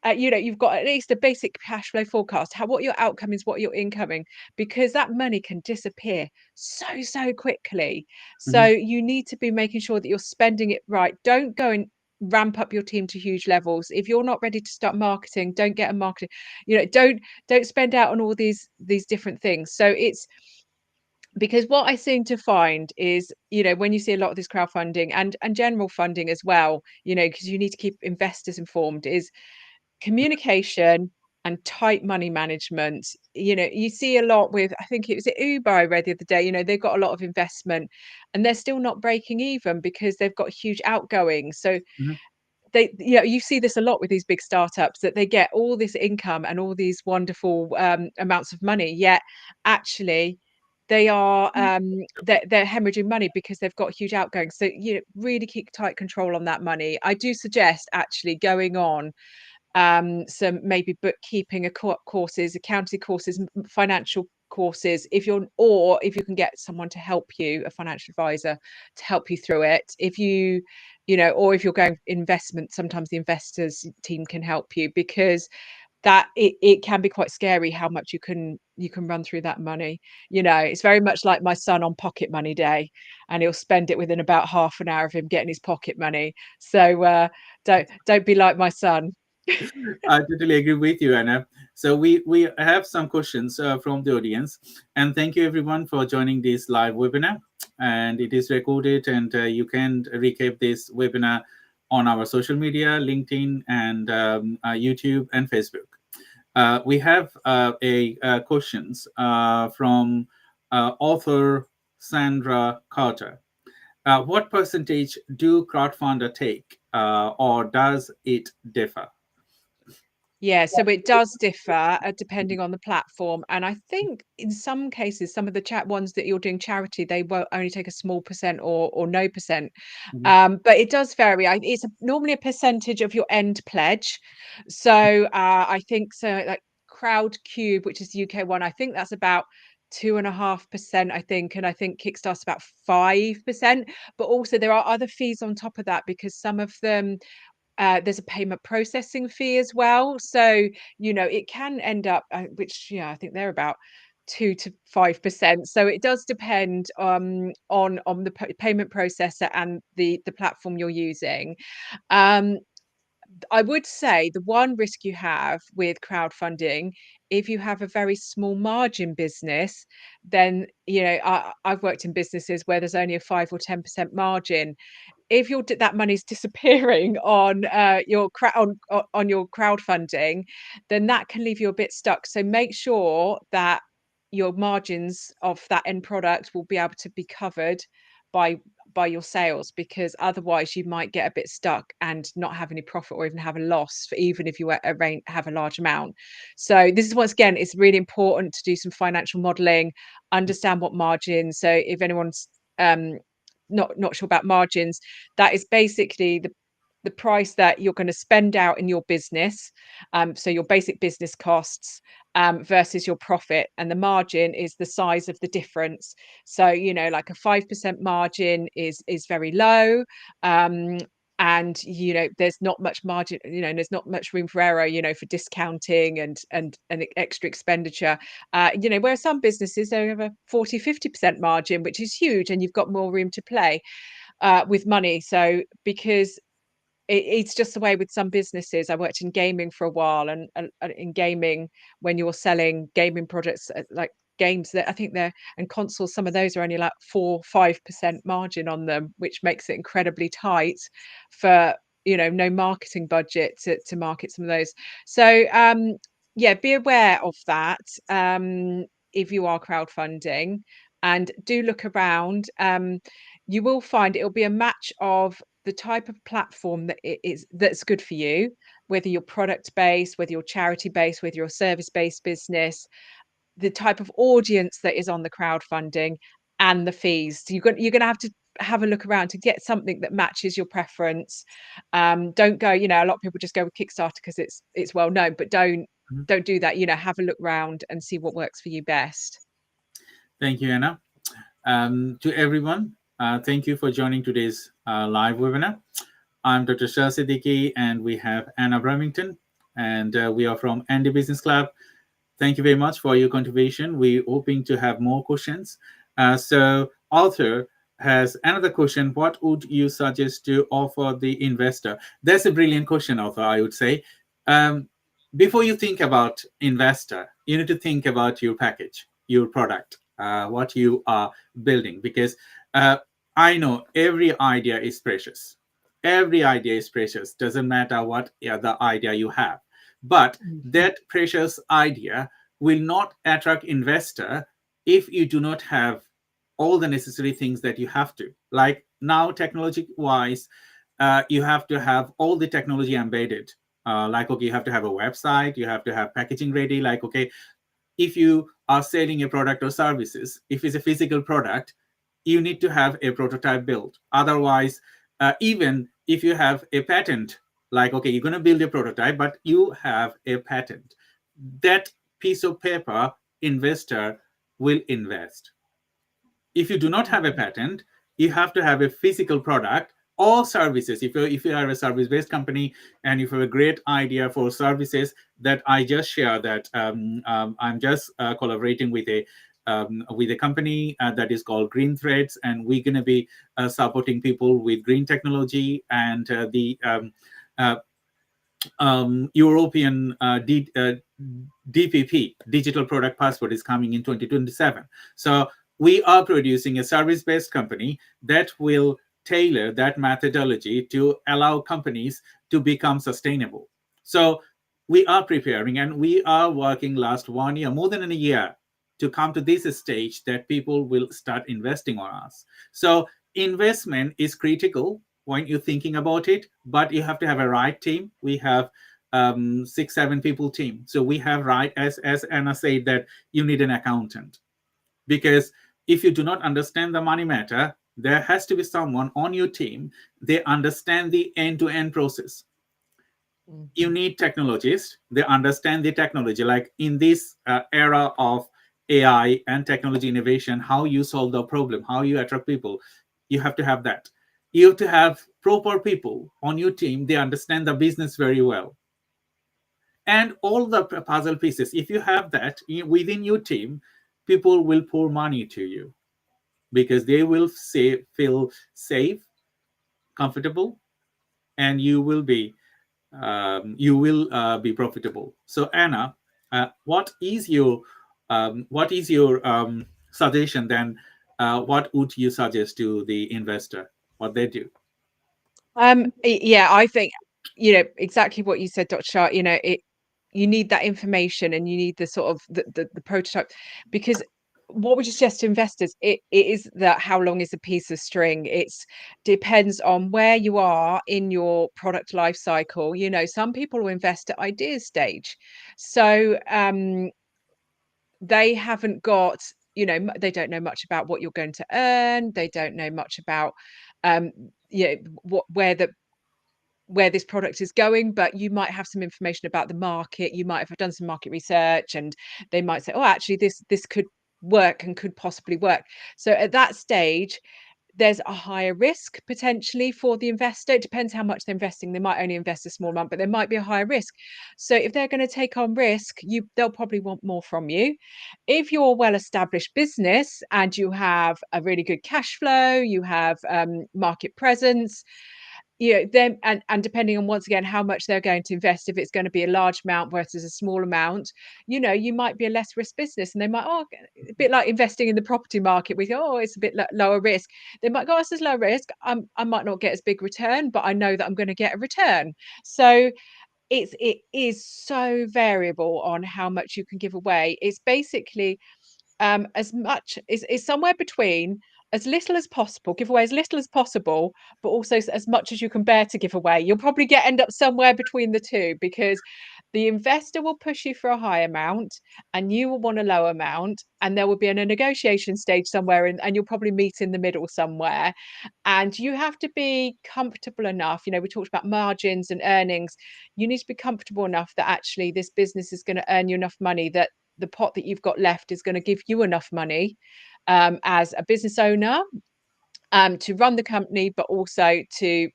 you've got at least a basic cash flow forecast, what your outcome is, what your incoming, because that money can disappear so quickly. So Mhm. you need to be making sure that you're spending it right. Don't go and ramp up your team to huge levels. If you're not ready to start marketing, don't get a marketing, don't spend out on all these different things. So it's because what I seem to find is, when you see a lot of this crowdfunding and general funding as well, because you need to keep investors informed, is communication and tight money management. You see a lot with, I think it was at Uber I read the other day, they've got a lot of investment and they're still not breaking even because they've got huge outgoings. So Mhm. you see this a lot with these big startups, that they get all this income and all these wonderful amounts of money, yet actually they are they're hemorrhaging money because they've got huge outgoings. So really keep tight control on that money. I do suggest actually going on some maybe bookkeeping courses, accounting courses, financial courses, if you can get someone to help you, a financial advisor to help you through it. Or if you're going investment, sometimes the investors team can help you, because that it can be quite scary how much you can run through that money. It's very much like my son on pocket money day, and he'll spend it within about half an hour of him getting his pocket money. So don't be like my son. I totally agree with you, Anna. So we have some questions from the audience, and thank you everyone for joining this live webinar. And it is recorded, and you can recap this webinar on our social media, LinkedIn, and YouTube and Facebook. We have questions from author Sandra Carter. What percentage do crowdfunder take, or does it differ? Yeah, so it does differ depending on the platform. And I think in some cases, some of the chat ones that you're doing charity, they won't only take a small percent or no percent. Mhm. But it does vary. It's normally a percentage of your end pledge. So I think so, like Crowdcube, which is the UK one, I think that's about 2.5%, I think, and I think Kickstarter's about 5%. But also there are other fees on top of that, because some of them there's a payment processing fee as well. So, it can end up, which, I think they're about 2 to 5%. So it does depend on the payment processor and the platform you're using. Um, I would say the one risk you have with crowdfunding, if you have a very small margin business, then I've worked in businesses where there's only a 5 or 10% margin. If that money's disappearing on on your crowdfunding, then that can leave you a bit stuck. So make sure that your margins of that end product will be able to be covered by your sales, because otherwise you might get a bit stuck and not have any profit, or even have a loss, for even if you have a large amount. So this is, once again, it's really important to do some financial modeling, understand what margins. So if anyone's not sure about margins, that is basically the price that you're going to spend out in your business, so your basic business costs, versus your profit, and the margin is the size of the difference. So like a 5% margin is very low, and there's not much margin, there's not much room for error, for discounting and extra expenditure. Where some businesses, they have a 40-50% margin, which is huge, and you've got more room to play with money. So because it's just the way with some businesses. I worked in gaming for a while, and in gaming, when you're selling gaming products like games, that I think they're, and consoles, some of those are only like 4-5% margin on them, which makes it incredibly tight for, you know, no marketing budget to market some of those. So yeah, be aware of that if you are crowdfunding, and do look around. You will find it'll be a match of the type of platform that it is that's good for you, whether you're product based, whether you're charity based, whether you're service based business, the type of audience that is on the crowdfunding, and the fees. So you're gonna have to have a look around to get something that matches your preference. Don't go, you know, a lot of people just go with Kickstarter because it's well known, but Mhm. don't do that. You know, have a look around and see what works for you best. Thank you, Anna. To everyone, thank you for joining today's live webinar. I'm Dr. Shah Siddiqui, and we have Anna Bravingtone, and we are from Andy Business Club. Thank you very much for your contribution. We're hoping to have more questions. So, Arthur has another question. What would you suggest to offer the investor? That's a brilliant question, Arthur, I would say. Um, Before you think about investor, you need to think about your package, your product, what you are building, because uh, I know every idea is precious. Every idea is precious. Doesn't matter what the idea you have, but that precious idea will not attract investor if you do not have all the necessary things that you have to. Like now, technology wise, you have to have all the technology embedded. Like, okay, you have to have a website, you have to have packaging ready. Like, okay, if you are selling a product or services, if it's a physical product, you need to have a prototype built. Otherwise, even if you have a patent, like, okay, you're going to build a prototype, but you have a patent, that piece of paper, investor will invest. If you do not have a patent, you have to have a physical product or services. If you are a service based company and if you have a great idea for services, that I just share that I'm just collaborating with a company that is called Green Threads, and we're going to be supporting people with green technology, and the uh, European DPP, Digital Product Passport, is coming in 2027. So we are producing a service-based company that will tailor that methodology to allow companies to become sustainable. So we are preparing, and we are working last 1 year, more than a year, to come to this stage that people will start investing on us. So investment is critical when you're thinking about it, but you have to have a right team. We have 6-7 people team, so we have, right, as Anna said, that you need an accountant, because if you do not understand the money matter, there has to be someone on your team, they understand the end-to-end process. You need technologists, they understand the technology, like in this era of AI and technology innovation, how you solve the problem, how you attract people, you have to have that. You have to have proper people on your team, they understand the business very well, and all the puzzle pieces. If you have that within your team, people will pour money to you, because they will feel safe, comfortable, and you will be profitable. So Anna, what is your suggestion then? What would you suggest to the investor, what they do? Yeah, I think, you know, exactly what you said, Dr. Shah. You know, you need that information, and you need the sort of the prototype, because what would you suggest to investors? It is that, how long is a piece of string? It's depends on where you are in your product life cycle. You know, some people will invest at idea stage, so they haven't got, you know, they don't know much about what you're going to earn. They don't know much about um yeah, what where this product is going, but you might have some information about the market. You might have done some market research, and they might say, oh, actually this could work and could possibly work. So at that stage, there's a higher risk potentially for the investor. It depends how much they're investing. They might only invest a small amount, but there might be a higher risk. So if they're going to take on risk, they'll probably want more from you. If you're a well-established business and you have a really good cash flow, you have market presence, them, and depending on, once again, how much they're going to invest, if it's going to be a large amount versus a small amount, you might be a less risk business, and they might, a bit like investing in the property market, we go, it's a bit lower risk. They might go, this is low risk, I might not get as big return, but I know that I'm going to get a return. So it is so variable on how much you can give away. It's basically as much is somewhere between as little as possible, give away as little as possible, but also as much as you can bear to give away. You'll probably end up somewhere between the two, because the investor will push you for a high amount and you will want a low amount, and there will be a negotiation stage somewhere, and you'll probably meet in the middle somewhere. And you have to be comfortable enough, we talked about margins and earnings. You need to be comfortable enough that actually this business is going to earn you enough money, that the pot that you've got left is going to give you enough money as a business owner to run the company, but also to,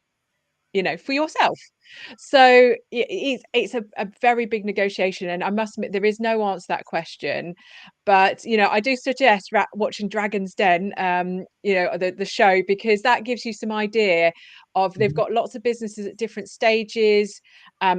for yourself. So it's a very big negotiation, and I must admit there is no answer to that question. But I do suggest watching Dragon's Den, the show, because that gives you some idea of, they've got lots of businesses at different stages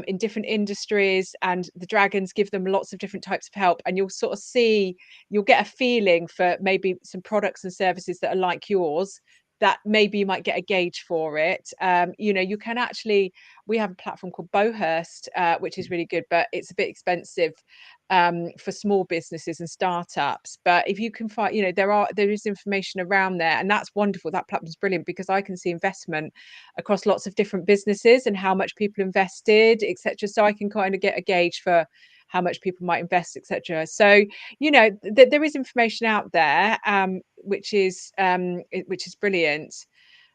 in different industries, and the dragons give them lots of different types of help, and you'll sort of you'll get a feeling for maybe some products and services that are like yours, that maybe you might get a gauge for it. You can actually, we have a platform called Bowhurst, which is really good, but it's a bit expensive for small businesses and startups. But if you can find, there is information around there, and that's wonderful. That platform's brilliant, because I can see investment across lots of different businesses and how much people invested, etc. So I can kind of get a gauge for how much people might invest, etc. So there is information out there, which is brilliant.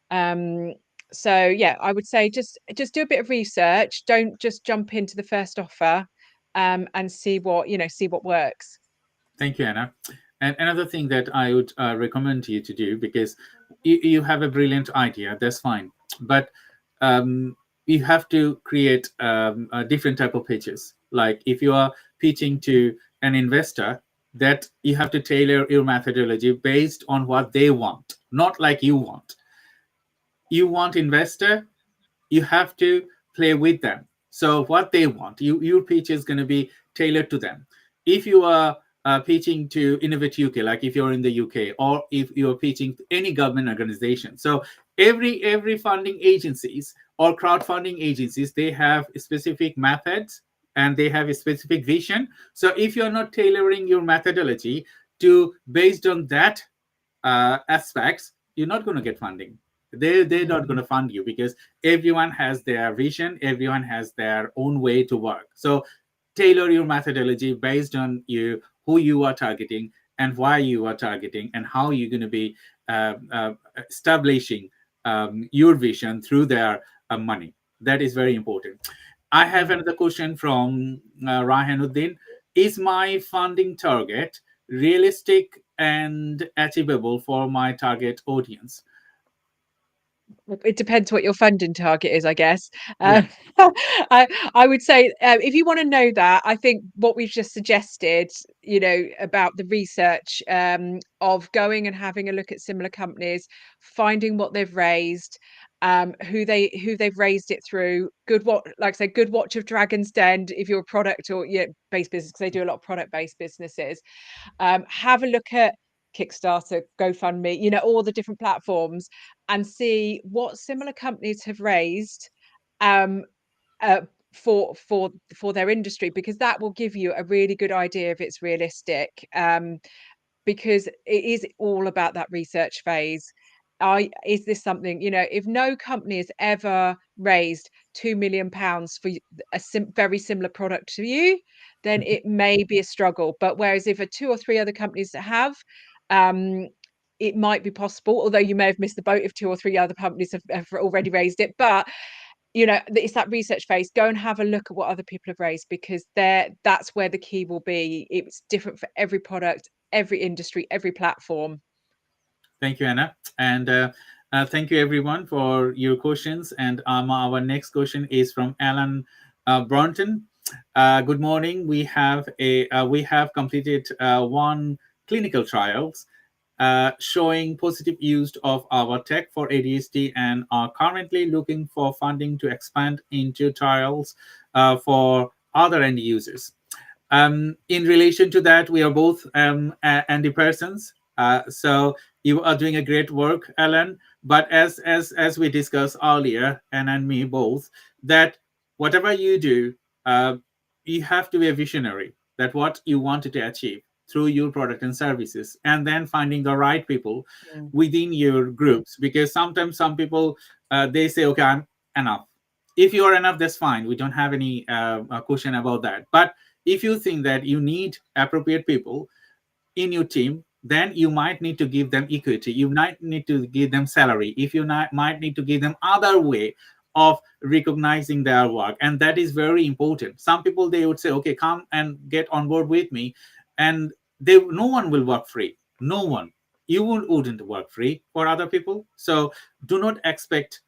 So yeah, I would say just do a bit of research. Don't just jump into the first offer, and see what works. Thank you, Anna. And another thing that I would recommend you to do, because you have a brilliant idea, that's fine, but you have to create a different type of pitches. Like if you are pitching to an investor, that you have to tailor your methodology based on what they want, not like you want. You want investor, you have to play with them. So what they want, your pitch is going to be tailored to them. If you are pitching to Innovate UK, like if you're in the UK, or if you're pitching to any government organization, so every funding agencies or crowdfunding agencies, they have specific methods and they have a specific vision. So if you're not tailoring your methodology to based on that aspects, you're not going to get funding. They're not going to fund you, because everyone has their vision, everyone has their own way to work. So tailor your methodology based on who you are targeting and why you are targeting, and how you're going to be establishing your vision through their money. That is very important. I have another question from Rahanuddin. Is my funding target realistic and achievable for my target audience? It depends what your funding target is, I guess. Yeah. I would say, if you want to know that, I think what we've just suggested, about the research, of going and having a look at similar companies, finding what they've raised, who they've raised it through. Good watch of Dragon's Den if you're a product or based business, because they do a lot of product based businesses. Have a look at Kickstarter, GoFundMe, all the different platforms, and see what similar companies have raised for their industry, because that will give you a really good idea if it's realistic. Because it is all about that research phase. Is this something, if no company has ever raised £2 million for a very similar product to you, then it may be a struggle. But whereas if 2 or 3 other companies that have, it might be possible, although you may have missed the boat if 2 or 3 other companies have already raised it. But it's that research phase. Go and have a look at what other people have raised, because that's where the key will be. It's different for every product, every industry, every platform. Thank you, Anna. And thank you, everyone, for your questions. And our next question is from Alan Bronton. Good morning. We have completed 1 clinical trials showing positive use of our tech for ADHD and are currently looking for funding to expand into trials for other end users. In relation to that, we are both Andy persons. So you are doing a great work, Alan. But as we discussed earlier, and me both, that whatever you do, uh, you have to be a visionary. That what you wanted to achieve through your product and services, and then finding the right people Mm. within your groups. Because sometimes some people they say, "Okay, I'm enough." If you are enough, that's fine. We don't have any question about that. But if you think that you need appropriate people in your team, then you might need to give them equity. You might need to give them salary. If you might need to give them other way of recognizing their work, and that is very important. Some people, they would say, okay, come and get on board with me, and no one will work free. No one. You wouldn't work free for other people. So do not expect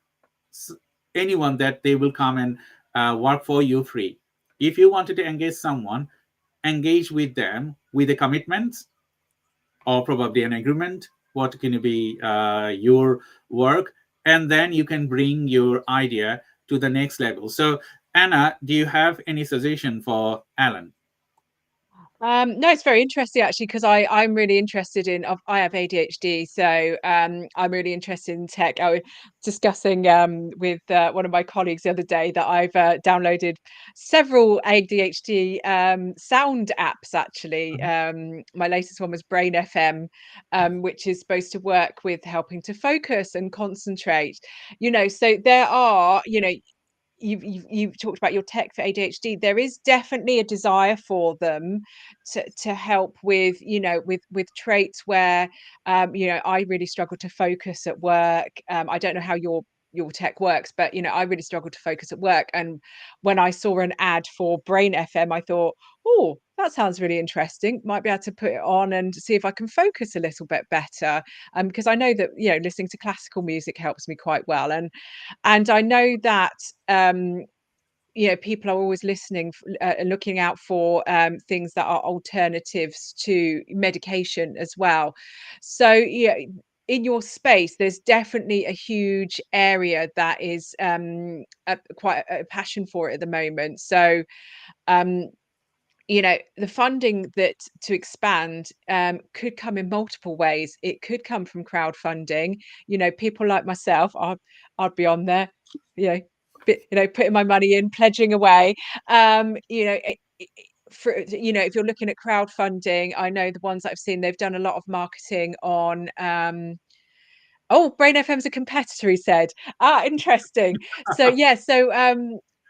anyone that they will come and work for you free. If you wanted to engage someone, engage with them with a commitment or probably an agreement. What can be your work, and then you can bring your idea to the next level. So, Anna, do you have any suggestion for Alan? No, it's very interesting actually, because I'm really interested in, I have ADHD, so I'm really interested in tech. I was discussing with one of my colleagues the other day that I've downloaded several ADHD sound apps actually. My latest one was Brain FM, which is supposed to work with helping to focus and concentrate. So there are, you've talked about your tech for ADHD. There is definitely a desire for them to help with, with traits where I really struggle to focus at work. I don't know how your tech works, but I really struggle to focus at work. And when I saw an ad for Brain FM, I thought, oh, that sounds really interesting. Might be able to put it on and see if I can focus a little bit better. Because I know that listening to classical music helps me quite well, and I know that people are always listening and looking out for things that are alternatives to medication as well. So in your space, there's definitely a huge area that is quite a passion for it at the moment. So um, the funding that to expand could come in multiple ways. It could come from crowdfunding. People like myself, I'd be on there, you know, putting my money in, pledging away. For if you're looking at crowdfunding, I know the ones that I've seen, they've done a lot of marketing on. Oh, Brain FM's a competitor, he said. Ah, interesting. So yeah, so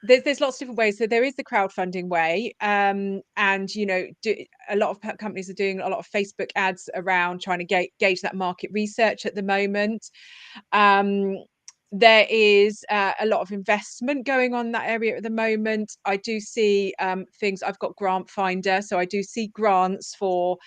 there's lots of different ways. So there is the crowdfunding way, and a lot of companies are doing a lot of Facebook ads around trying to gauge that market research at the moment. Um, there is a lot of investment going on in that area at the moment. I do see things. I've got Grant Finder, so I do see grants for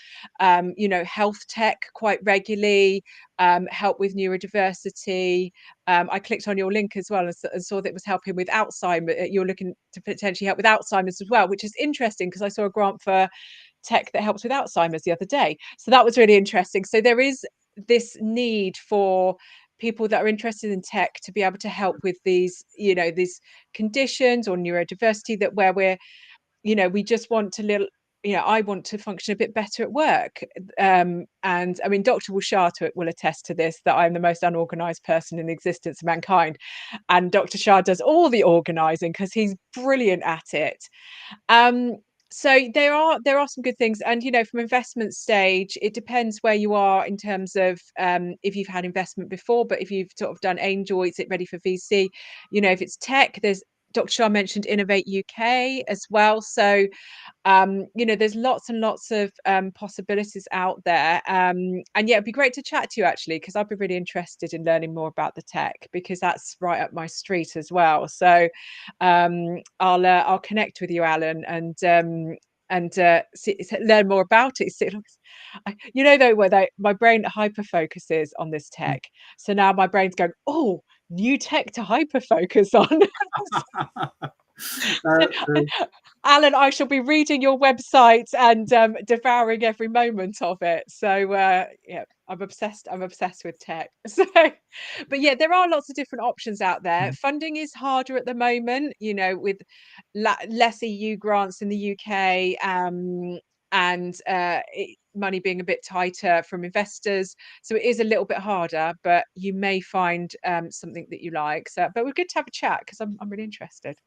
health tech quite regularly, help with neurodiversity. I clicked on your link as well and saw that it was helping with Alzheimer's. You're looking to potentially help with Alzheimer's as well, which is interesting because I saw a grant for tech that helps with Alzheimer's the other day. So that was really interesting. So there is this need for people that are interested in tech to be able to help with these conditions or neurodiversity, that where we just want to I want to function a bit better at work. And I mean, Dr. Shah will attest to this, that I'm the most unorganized person in the existence of mankind. And Dr. Shah does all the organizing because he's brilliant at it. Um, so there are some good things, and from investment stage, it depends where you are in terms of if you've had investment before, but if you've sort of done angel, is it ready for VC? If it's tech, there's Dr. Shah mentioned Innovate UK as well. So there's lots and lots of possibilities out there. And yeah, it'd be great to chat to you actually, because I'd be really interested in learning more about the tech, because that's right up my street as well. So I'll connect with you, Alan, and learn more about it. Though, where my brain hyper focuses on this tech, so now my brain's going, oh, new tech to hyper focus on. Alan, I shall be reading your website and devouring every moment of it. So yeah. I'm obsessed. I'm obsessed with tech. So, but yeah, there are lots of different options out there. Funding is harder at the moment, with less EU grants in the UK, and money being a bit tighter from investors. So it is a little bit harder, but you may find something that you like. So, but we're good to have a chat because I'm really interested.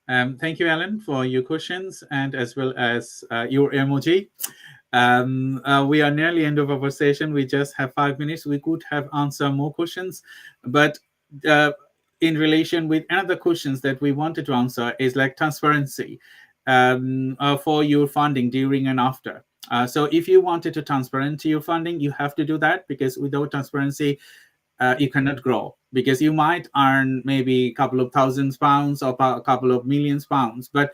Thank you, Alan, for your questions and as well as your emoji. We are nearly end of our session. We just have 5 minutes. We could have answered more questions, but uh, in relation with another questions that we wanted to answer is like transparency for your funding during and after. So if you wanted to transparent your funding, you have to do that, because without transparency, you cannot grow, because you might earn maybe a couple of thousands pounds or a couple of millions pounds, but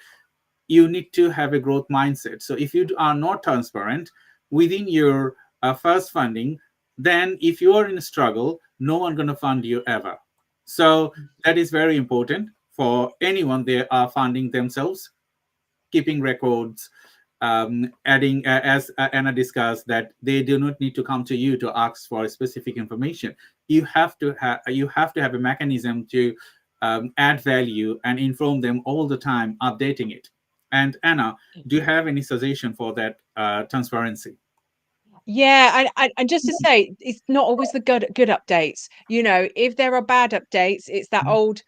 you need to have a growth mindset. So if you are not transparent within your first funding, then if you are in a struggle, no one going to fund you ever. So that is very important for anyone they are funding themselves, keeping records, adding, as Anna discussed, that they do not need to come to you to ask for specific information. You have to have a mechanism to add value and inform them all the time, updating it. And Anna, do you have any suggestion for that transparency? Yeah, and just to say, it's not always the good updates. If there are bad updates, it's that old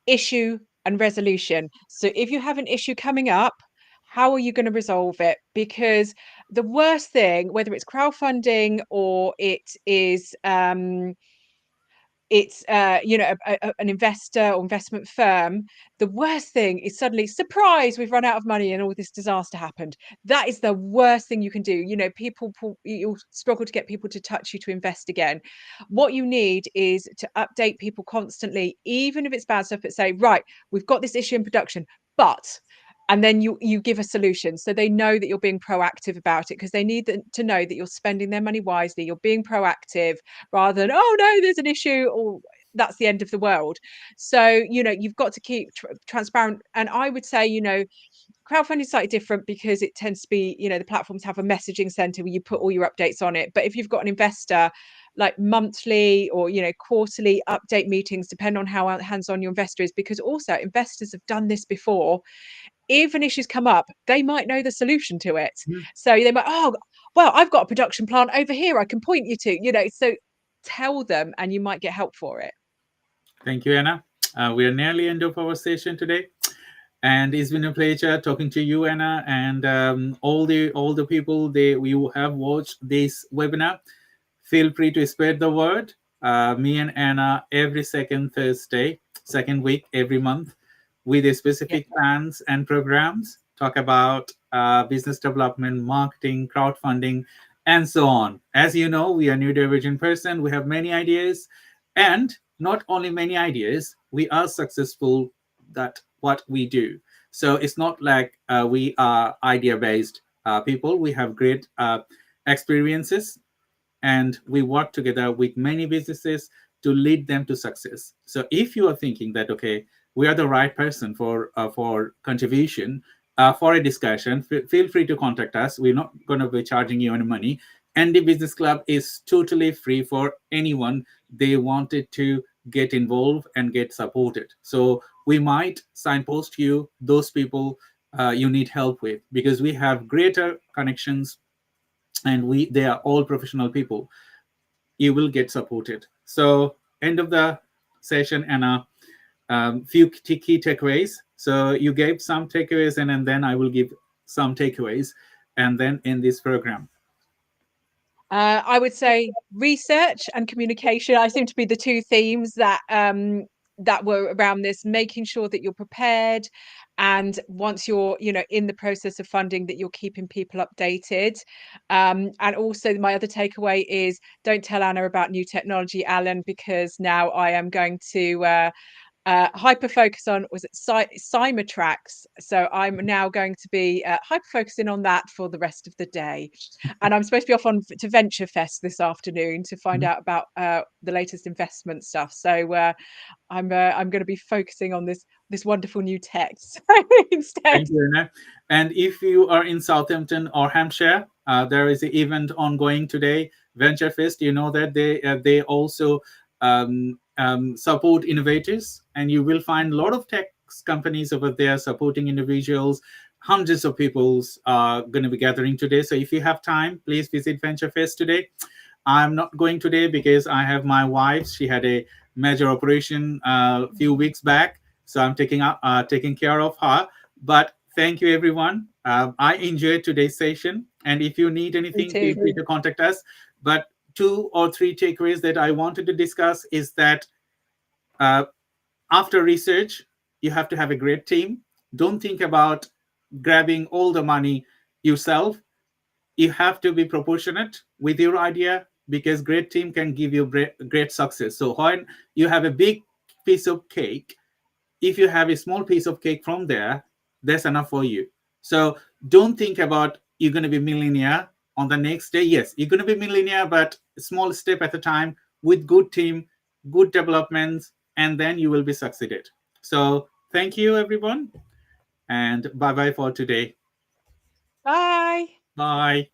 issue and resolution. So if you have an issue coming up, how are you going to resolve it? Because the worst thing, whether it's crowdfunding or it's an investor or investment firm, the worst thing is suddenly, surprise, we've run out of money and all this disaster happened. That is the worst thing you can do. You'll struggle to get people to touch you to invest again. What you need is to update people constantly, even if it's bad stuff, but say, right, we've got this issue in production, but, and then you give a solution, so they know that you're being proactive about it, because they need to know that you're spending their money wisely, you're being proactive, rather than, oh no, there's an issue, or that's the end of the world. So you've got to keep transparent. And I would say, crowdfunding is slightly different, because it tends to be, the platforms have a messaging center where you put all your updates on it. But if you've got an investor, like monthly or quarterly update meetings, depend on how hands-on your investor is, because also investors have done this before. If an issue's come up, they might know the solution to it. So they might, oh, well, I've got a production plant over here I can point you to, so tell them, and you might get help for it. Thank you, Anna. We are nearly end of our session today, and it's been a pleasure talking to you, Anna, and all the people we have watched this webinar. Feel free to spread the word. Me and Anna every second Thursday, second week every month, with a specific plans and programs, talk about business development, marketing, crowdfunding, and so on. As you know, we are neurodivergent person. We have many ideas, and not only many ideas, we are successful that what we do. So it's not like we are idea based people. We have great experiences, and we work together with many businesses to lead them to success. So if you are thinking that, okay, we are the right person for contribution, for a discussion, feel free to contact us. We're not going to be charging you any money. And the Business Club is totally free for anyone they wanted to get involved and get supported. So we might signpost you those people you need help with, because we have greater connections, and they are all professional people. You will get supported. So end of the session, and a few key takeaways. So you gave some takeaways, and then I will give some takeaways, and then in this program. I would say research and communication. I seem to be the two themes that were around this, making sure that you're prepared, and once you're in the process of funding, that you're keeping people updated. And also my other takeaway is, don't tell Anna about new technology, Alan, because now I am going to hyper focus on, was it Cymatrax? So I'm now going to be hyper focusing on that for the rest of the day. And I'm supposed to be off to Venture Fest this afternoon to find out about the latest investment stuff. So I'm going to be focusing on this wonderful new tech instead. Thank you, Anna. And if you are in Southampton or Hampshire, there is an event ongoing today. Venture Fest, you know that they also support innovators, and you will find a lot of tech companies over there supporting individuals. Hundreds of peoples are going to be gathering today. So if you have time, please visit Venture Fest today. I'm not going today because I have my wife. She had a major operation a few weeks back, so I'm taking care of her. But thank you, everyone. I enjoyed today's session, and if you need Me anything, feel too. free to contact us. But two or three takeaways that I wanted to discuss is that uh, after research, you have to have a great team. Don't think about grabbing all the money yourself. You have to be proportionate with your idea, because great team can give you great success. So when you have a big piece of cake, if you have a small piece of cake from there, that's enough for you. So don't think about you're going to be millionaire on the next day. Yes, you're going to be millionaire, but a small step at a time, with good team, good developments, and then you will be succeeded. So thank you, everyone, and bye bye for today. Bye. Bye.